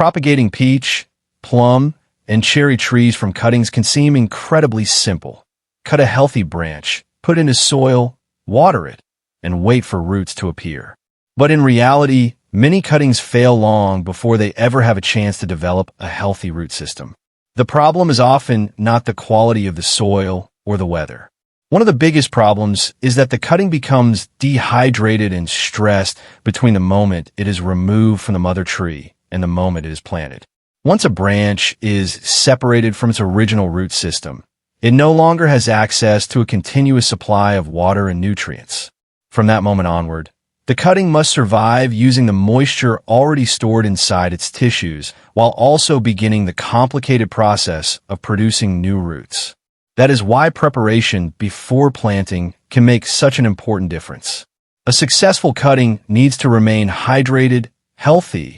Propagating peach, plum, and cherry trees from cuttings can seem incredibly simple. Cut a healthy branch, put it into soil, water it, and wait for roots to appear. But in reality, many cuttings fail long before they ever have a chance to develop a healthy root system. The problem is often not the quality of the soil or the weather. One of the biggest problems is that the cutting becomes dehydrated and stressed between the moment it is removed from the mother tree and the moment it is planted. Once a branch is separated from its original root system, it no longer has access to a continuous supply of water and nutrients. From that moment onward, the cutting must survive using the moisture already stored inside its tissues while also beginning the complicated process of producing new roots. That is why preparation before planting can make such an important difference. A successful cutting needs to remain hydrated, healthy,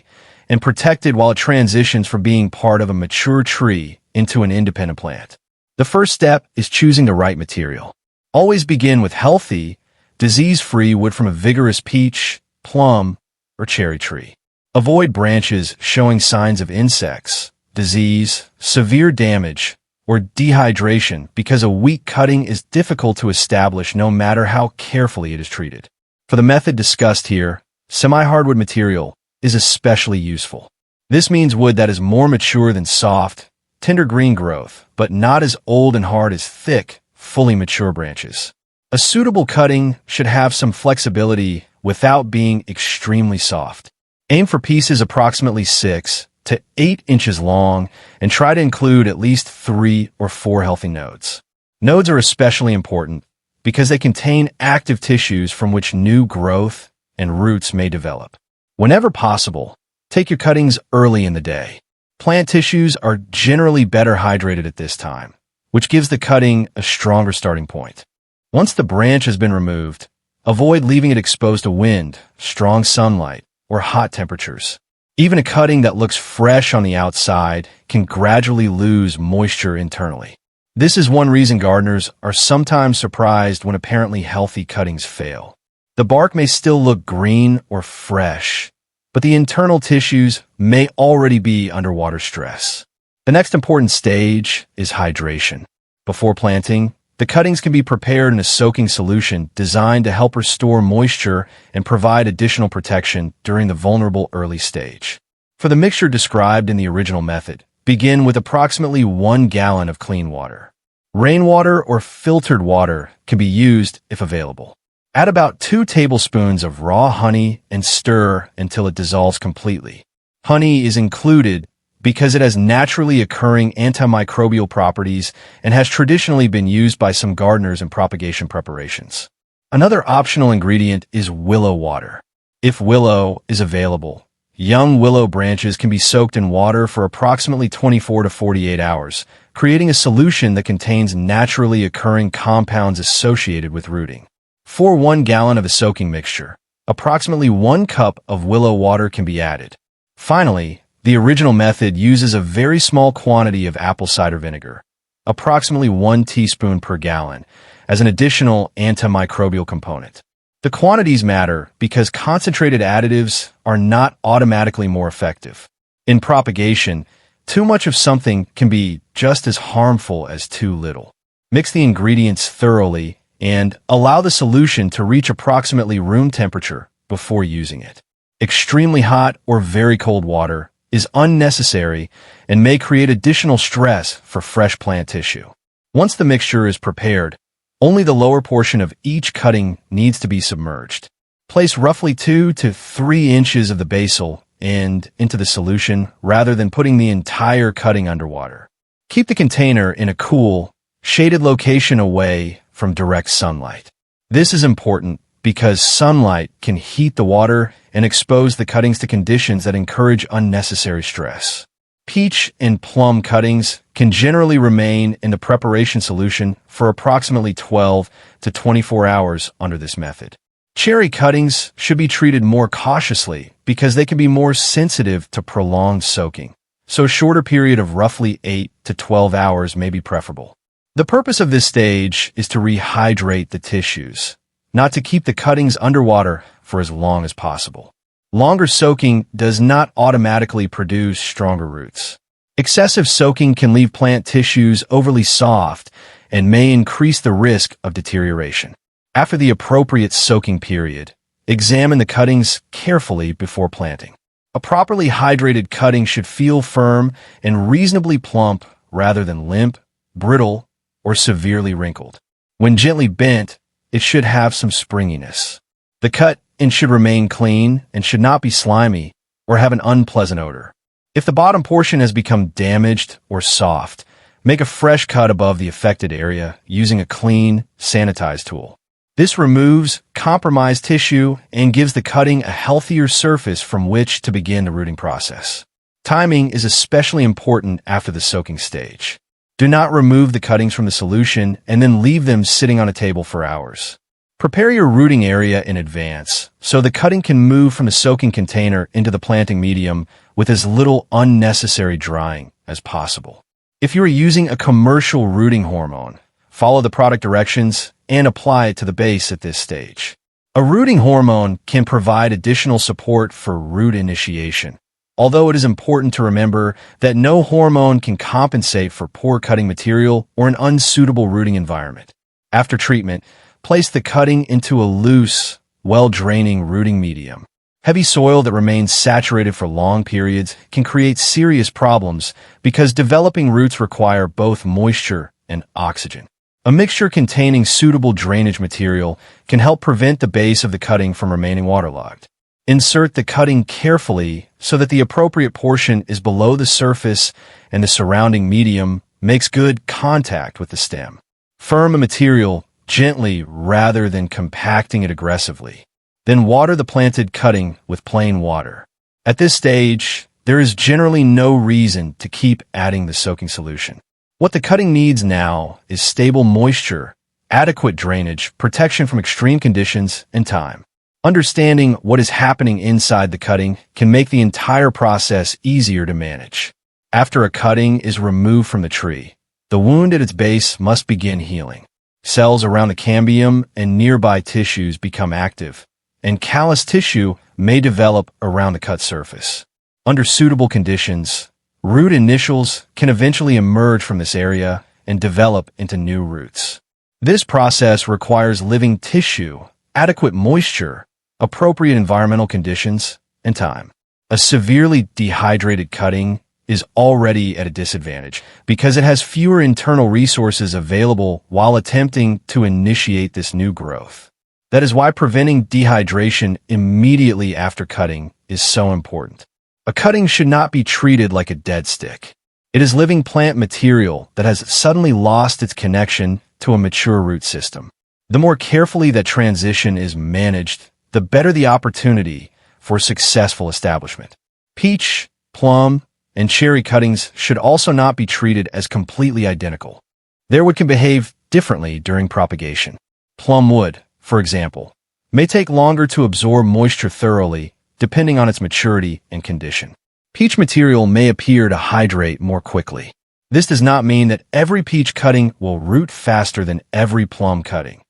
and protected while it transitions from being part of a mature tree into an independent plant. The first step is choosing the right material. Always begin with healthy, disease-free wood from a vigorous peach, plum, or cherry tree. Avoid branches showing signs of insects, disease, severe damage, or dehydration because a weak cutting is difficult to establish no matter how carefully it is treated. For the method discussed here, semi-hardwood material is especially useful. This means wood that is more mature than soft, tender green growth, but not as old and hard as thick, fully mature branches. A suitable cutting should have some flexibility without being extremely soft. Aim for pieces approximately 6 to 8 inches long and try to include at least 3 or 4 healthy nodes. Nodes are especially important because they contain active tissues from which new growth and roots may develop. Whenever possible, take your cuttings early in the day. Plant tissues are generally better hydrated at this time, which gives the cutting a stronger starting point. Once the branch has been removed, avoid leaving it exposed to wind, strong sunlight, or hot temperatures. Even a cutting that looks fresh on the outside can gradually lose moisture internally. This is one reason gardeners are sometimes surprised when apparently healthy cuttings fail. The bark may still look green or fresh, but the internal tissues may already be under water stress. The next important stage is hydration. Before planting, the cuttings can be prepared in a soaking solution designed to help restore moisture and provide additional protection during the vulnerable early stage. For the mixture described in the original method, begin with approximately 1 gallon of clean water. Rainwater or filtered water can be used if available. Add about 2 tablespoons of raw honey and stir until it dissolves completely. Honey is included because it has naturally occurring antimicrobial properties and has traditionally been used by some gardeners in propagation preparations. Another optional ingredient is willow water. If willow is available, young willow branches can be soaked in water for approximately 24 to 48 hours, creating a solution that contains naturally occurring compounds associated with rooting. For 1 gallon of a soaking mixture, approximately 1 cup of willow water can be added. Finally, the original method uses a very small quantity of apple cider vinegar, approximately 1 teaspoon per gallon, as an additional antimicrobial component. The quantities matter because concentrated additives are not automatically more effective. In propagation, too much of something can be just as harmful as too little. Mix the ingredients thoroughly and allow the solution to reach approximately room temperature before using it. Extremely hot or very cold water is unnecessary and may create additional stress for fresh plant tissue. Once the mixture is prepared, only the lower portion of each cutting needs to be submerged. Place roughly 2 to 3 inches of the basal end into the solution rather than putting the entire cutting underwater. Keep the container in a cool, shaded location away from direct sunlight. This is important because sunlight can heat the water and expose the cuttings to conditions that encourage unnecessary stress. Peach and plum cuttings can generally remain in the preparation solution for approximately 12 to 24 hours under this method. Cherry cuttings should be treated more cautiously because they can be more sensitive to prolonged soaking, so a shorter period of roughly 8 to 12 hours may be preferable. The purpose of this stage is to rehydrate the tissues, not to keep the cuttings underwater for as long as possible. Longer soaking does not automatically produce stronger roots. Excessive soaking can leave plant tissues overly soft and may increase the risk of deterioration. After the appropriate soaking period, examine the cuttings carefully before planting. A properly hydrated cutting should feel firm and reasonably plump rather than limp, brittle, or severely wrinkled. When gently bent, it should have some springiness. The cut should remain clean and should not be slimy or have an unpleasant odor. If the bottom portion has become damaged or soft, make a fresh cut above the affected area using a clean, sanitized tool. This removes compromised tissue and gives the cutting a healthier surface from which to begin the rooting process. Timing is especially important after the soaking stage. Do not remove the cuttings from the solution and then leave them sitting on a table for hours. Prepare your rooting area in advance so the cutting can move from the soaking container into the planting medium with as little unnecessary drying as possible. If you are using a commercial rooting hormone, follow the product directions and apply it to the base at this stage. A rooting hormone can provide additional support for root initiation, although it is important to remember that no hormone can compensate for poor cutting material or an unsuitable rooting environment. After treatment, place the cutting into a loose, well-draining rooting medium. Heavy soil that remains saturated for long periods can create serious problems because developing roots require both moisture and oxygen. A mixture containing suitable drainage material can help prevent the base of the cutting from remaining waterlogged. Insert the cutting carefully so that the appropriate portion is below the surface and the surrounding medium makes good contact with the stem. Firm a material gently rather than compacting it aggressively. Then water the planted cutting with plain water. At this stage, there is generally no reason to keep adding the soaking solution. What the cutting needs now is stable moisture, adequate drainage, protection from extreme conditions, and time. Understanding what is happening inside the cutting can make the entire process easier to manage. After a cutting is removed from the tree, the wound at its base must begin healing. Cells around the cambium and nearby tissues become active, and callus tissue may develop around the cut surface. Under suitable conditions, root initials can eventually emerge from this area and develop into new roots. This process requires living tissue, adequate moisture, appropriate environmental conditions, and time. A severely dehydrated cutting is already at a disadvantage because it has fewer internal resources available while attempting to initiate this new growth. That is why preventing dehydration immediately after cutting is so important. A cutting should not be treated like a dead stick. It is living plant material that has suddenly lost its connection to a mature root system. The more carefully that transition is managed, the better the opportunity for successful establishment. Peach, plum, and cherry cuttings should also not be treated as completely identical. They can behave differently during propagation. Plum wood, for example, may take longer to absorb moisture thoroughly, depending on its maturity and condition. Peach material may appear to hydrate more quickly. This does not mean that every peach cutting will root faster than every plum cutting.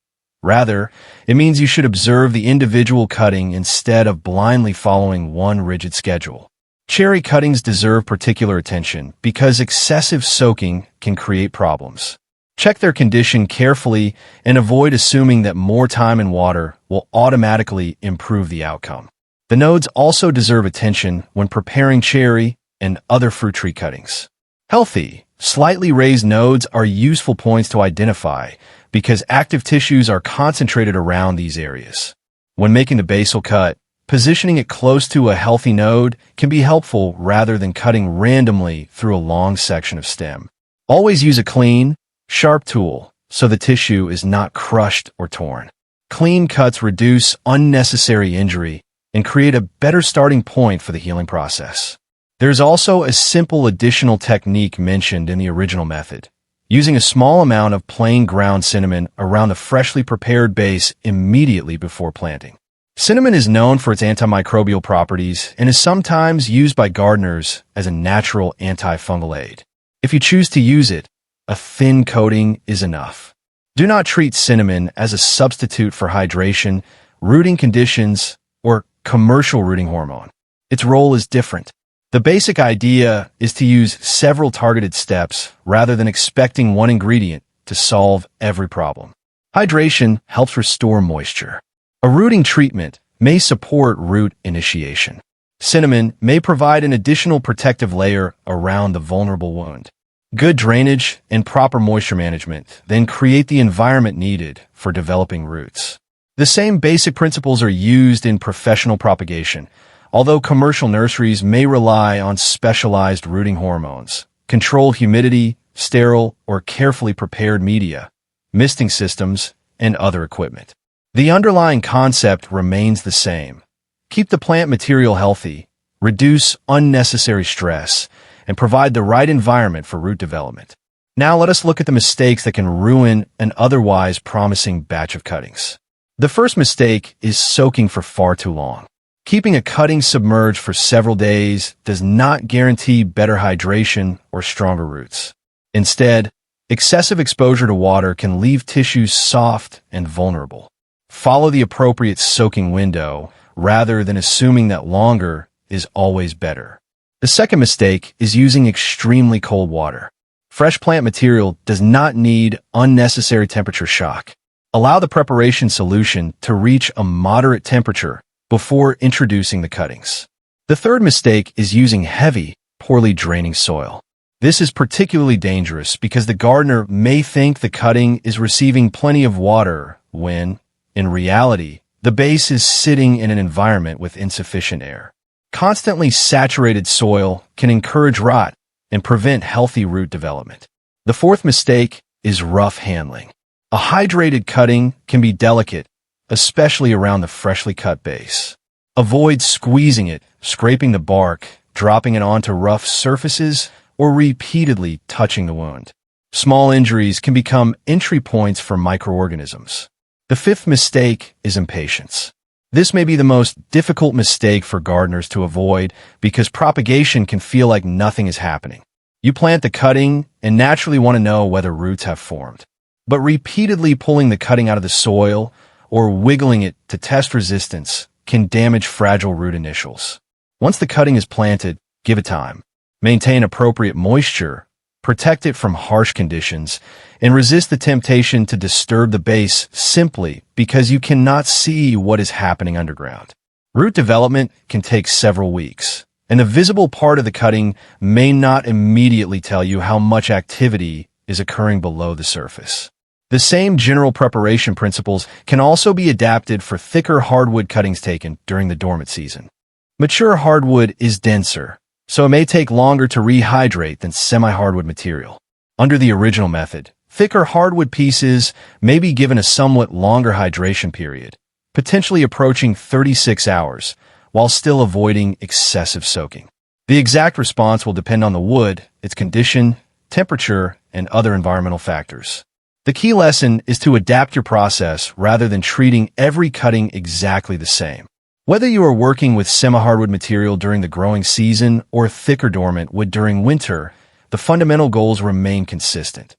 Rather, it means you should observe the individual cutting instead of blindly following one rigid schedule. Cherry cuttings deserve particular attention because excessive soaking can create problems. Check their condition carefully and avoid assuming that more time and water will automatically improve the outcome. The nodes also deserve attention when preparing cherry and other fruit tree cuttings. Healthy, slightly raised nodes are useful points to identify because active tissues are concentrated around these areas. When making the basal cut, positioning it close to a healthy node can be helpful rather than cutting randomly through a long section of stem. Always use a clean, sharp tool so the tissue is not crushed or torn. Clean cuts reduce unnecessary injury and create a better starting point for the healing process. There's also a simple additional technique mentioned in the original method, using a small amount of plain ground cinnamon around the freshly prepared base immediately before planting. Cinnamon is known for its antimicrobial properties and is sometimes used by gardeners as a natural antifungal aid. If you choose to use it, a thin coating is enough. Do not treat cinnamon as a substitute for hydration, rooting conditions, or commercial rooting hormone. Its role is different. The basic idea is to use several targeted steps rather than expecting one ingredient to solve every problem. Hydration helps restore moisture. A rooting treatment may support root initiation. Cinnamon may provide an additional protective layer around the vulnerable wound. Good drainage and proper moisture management then create the environment needed for developing roots. The same basic principles are used in professional propagation, although commercial nurseries may rely on specialized rooting hormones, controlled humidity, sterile or carefully prepared media, misting systems, and other equipment. The underlying concept remains the same. Keep the plant material healthy, reduce unnecessary stress, and provide the right environment for root development. Now let us look at the mistakes that can ruin an otherwise promising batch of cuttings. The first mistake is soaking for far too long. Keeping a cutting submerged for several days does not guarantee better hydration or stronger roots. Instead, excessive exposure to water can leave tissues soft and vulnerable. Follow the appropriate soaking window rather than assuming that longer is always better. The second mistake is using extremely cold water. Fresh plant material does not need unnecessary temperature shock. Allow the preparation solution to reach a moderate temperature before introducing the cuttings. The third mistake is using heavy, poorly draining soil. This is particularly dangerous because the gardener may think the cutting is receiving plenty of water when, in reality, the base is sitting in an environment with insufficient air. Constantly saturated soil can encourage rot and prevent healthy root development. The fourth mistake is rough handling. A hydrated cutting can be delicate, especially around the freshly cut base. Avoid squeezing it, scraping the bark, dropping it onto rough surfaces, or repeatedly touching the wound. Small injuries can become entry points for microorganisms. The fifth mistake is impatience. This may be the most difficult mistake for gardeners to avoid because propagation can feel like nothing is happening. You plant the cutting and naturally want to know whether roots have formed. But repeatedly pulling the cutting out of the soil or wiggling it to test resistance can damage fragile root initials. Once the cutting is planted, give it time. Maintain appropriate moisture, protect it from harsh conditions, and resist the temptation to disturb the base simply because you cannot see what is happening underground. Root development can take several weeks, and the visible part of the cutting may not immediately tell you how much activity is occurring below the surface. The same general preparation principles can also be adapted for thicker hardwood cuttings taken during the dormant season. Mature hardwood is denser, so it may take longer to rehydrate than semi-hardwood material. Under the original method, thicker hardwood pieces may be given a somewhat longer hydration period, potentially approaching 36 hours, while still avoiding excessive soaking. The exact response will depend on the wood, its condition, temperature, and other environmental factors. The key lesson is to adapt your process rather than treating every cutting exactly the same. Whether you are working with semi-hardwood material during the growing season or thicker dormant wood during winter, the fundamental goals remain consistent.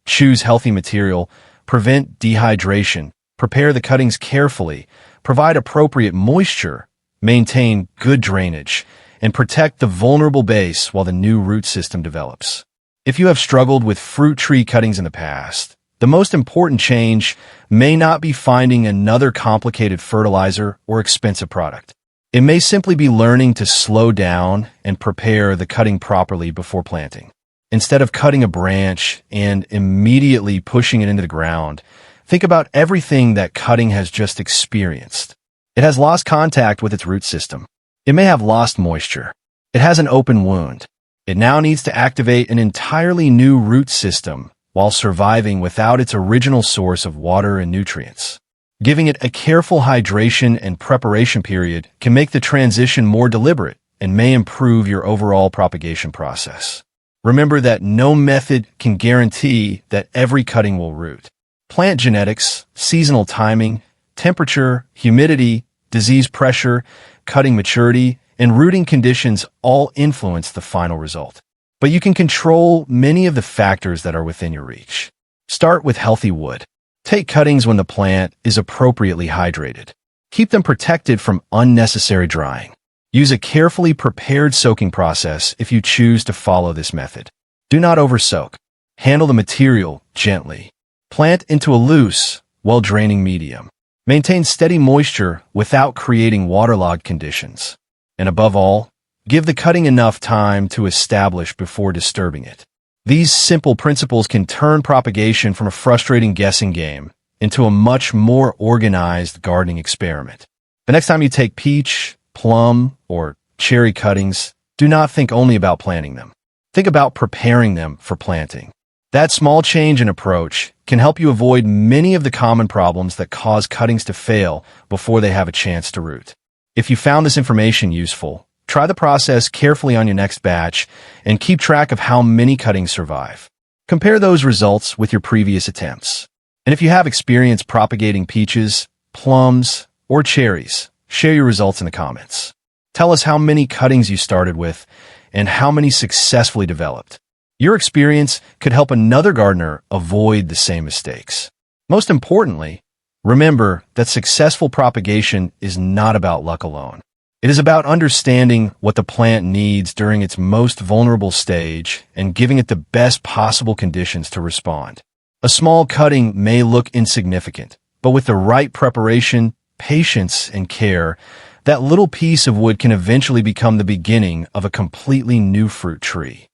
Choose healthy material, prevent dehydration, prepare the cuttings carefully, provide appropriate moisture, maintain good drainage, and protect the vulnerable base while the new root system develops. If you have struggled with fruit tree cuttings in the past, the most important change may not be finding another complicated fertilizer or expensive product. It may simply be learning to slow down and prepare the cutting properly before planting. Instead of cutting a branch and immediately pushing it into the ground, think about everything that cutting has just experienced. It has lost contact with its root system. It may have lost moisture. It has an open wound. It now needs to activate an entirely new root system while surviving without its original source of water and nutrients. Giving it a careful hydration and preparation period can make the transition more deliberate and may improve your overall propagation process. Remember that no method can guarantee that every cutting will root. Plant genetics, seasonal timing, temperature, humidity, disease pressure, cutting maturity, and rooting conditions all influence the final result. But you can control many of the factors that are within your reach. Start with healthy wood. Take cuttings when the plant is appropriately hydrated. Keep them protected from unnecessary drying. Use a carefully prepared soaking process if you choose to follow this method. Do not oversoak. Handle the material gently. Plant into a loose, well-draining medium. Maintain steady moisture without creating waterlogged conditions. And above all, give the cutting enough time to establish before disturbing it. These simple principles can turn propagation from a frustrating guessing game into a much more organized gardening experiment. The next time you take peach, plum, or cherry cuttings, do not think only about planting them. Think about preparing them for planting. That small change in approach can help you avoid many of the common problems that cause cuttings to fail before they have a chance to root. If you found this information useful, try the process carefully on your next batch and keep track of how many cuttings survive. Compare those results with your previous attempts. And if you have experience propagating peaches, plums, or cherries, share your results in the comments. Tell us how many cuttings you started with and how many successfully developed. Your experience could help another gardener avoid the same mistakes. Most importantly, remember that successful propagation is not about luck alone. It is about understanding what the plant needs during its most vulnerable stage and giving it the best possible conditions to respond. A small cutting may look insignificant, but with the right preparation, patience, and care, that little piece of wood can eventually become the beginning of a completely new fruit tree.